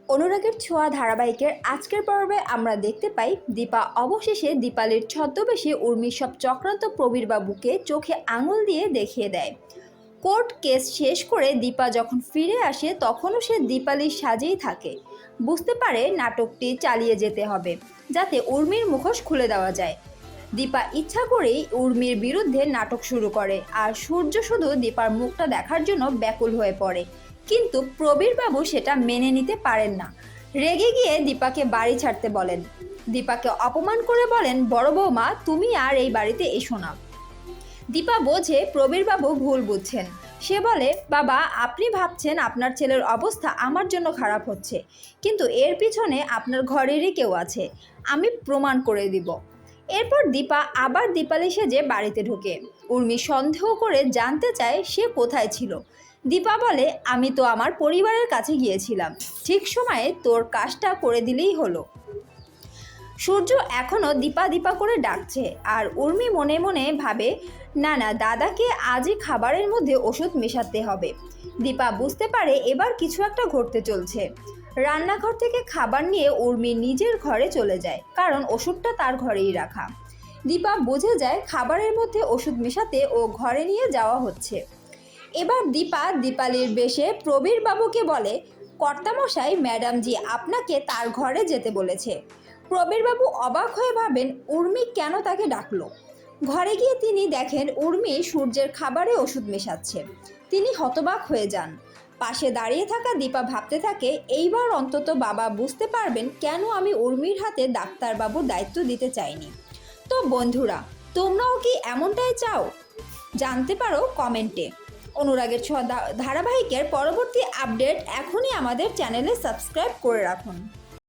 অনুরাগের ছোঁয়া ধারাবাহিকের আজকের পর্বে আমরা দেখতে পাই দীপা অবশেষে দীপালির ছদ্মবেশে উর্মির সব চক্রান্ত প্রবীরবাবুকে চোখে আঙুল দিয়ে দেখিয়ে দেয়। কোর্ট কেস শেষ করে দীপা যখন ফিরে আসে তখনও সে দীপালির সাজেই থাকে। বুঝতে পারে নাটকটি চালিয়ে যেতে হবে যাতে উর্মির মুখোশ খুলে দেওয়া যায়। দীপা ইচ্ছা করেই উর্মির বিরুদ্ধে নাটক শুরু করে আর সূর্য শুধু দীপার মুখটা দেখার জন্য ব্যাকুল হয়ে পড়ে, কিন্তু প্রবীরবাবু সেটা মেনে নিতে পারেন না। রেগে গিয়ে দীপাকে বাড়ি ছাড়তে বলেন। দীপাকে অপমান করে বলেন, বড় বৌমা তুমি আর এই বাড়িতে এসো না। দীপা বোঝে প্রবীরবাবু ভুল বুঝছেন। সে বলে, বাবা আপনি ভাবছেন আপনার ছেলের অবস্থা আমার জন্য খারাপ হচ্ছে, কিন্তু এর পিছনে আপনার ঘরেরই কেউ আছে, আমি প্রমাণ করে দিব। এরপর দীপা আবার দীপালি সেজে বাড়িতে ঢোকে। উর্মি সন্দেহ করে জানতে চায় সে কোথায় ছিল। দীপা বলে, আমি তো আমার পরিবারের কাছে গিয়েছিলাম, ঠিক সময়ে তোর কাজটা করে দিলেই হলো। সূর্য এখনও দীপা দীপা করে ডাকছে আর উর্মি মনে মনে ভাবে, না না দাদাকে আজই খাবারের মধ্যে ওষুধ মেশাতে হবে। দীপা বুঝতে পারে এবার কিছু একটা ঘটতে চলছে। রান্নাঘর থেকে খাবার নিয়ে উর্মি নিজের ঘরে চলে যায়, কারণ ওষুধটা তার ঘরেই রাখা। দীপা বুঝে যায় খাবারের মধ্যে ওষুধ মেশাতে ও ঘরে নিয়ে যাওয়া হচ্ছে। এবার দীপা দীপালির বেশে প্রবীরবাবুকে বলে, কর্তামশাই ম্যাডামজি আপনাকে তার ঘরে যেতে বলেছে। প্রবীরবাবু অবাক হয়ে ভাবেন উর্মি কেন তাকে ডাকলো। ঘরে গিয়ে তিনি দেখেন উর্মি সূর্যের খাবারে ওষুধ মেশাচ্ছে। তিনি হতবাক হয়ে যান। পাশে দাঁড়িয়ে থাকা দীপা ভাবতে থাকে, এইবার অন্তত বাবা বুঝতে পারবেন কেন আমি উর্মির হাতে ডাক্তারবাবুর দায়িত্ব দিতে চাইনি। তো বন্ধুরা, তোমরাও কি এমনটাই চাও? জানতে পারো কমেন্টে। অনুরাগের ছোঁয়া ধারাবাহিকের পরবর্তী আপডেট এখনই আমাদের চ্যানেলে সাবস্ক্রাইব করে রাখুন।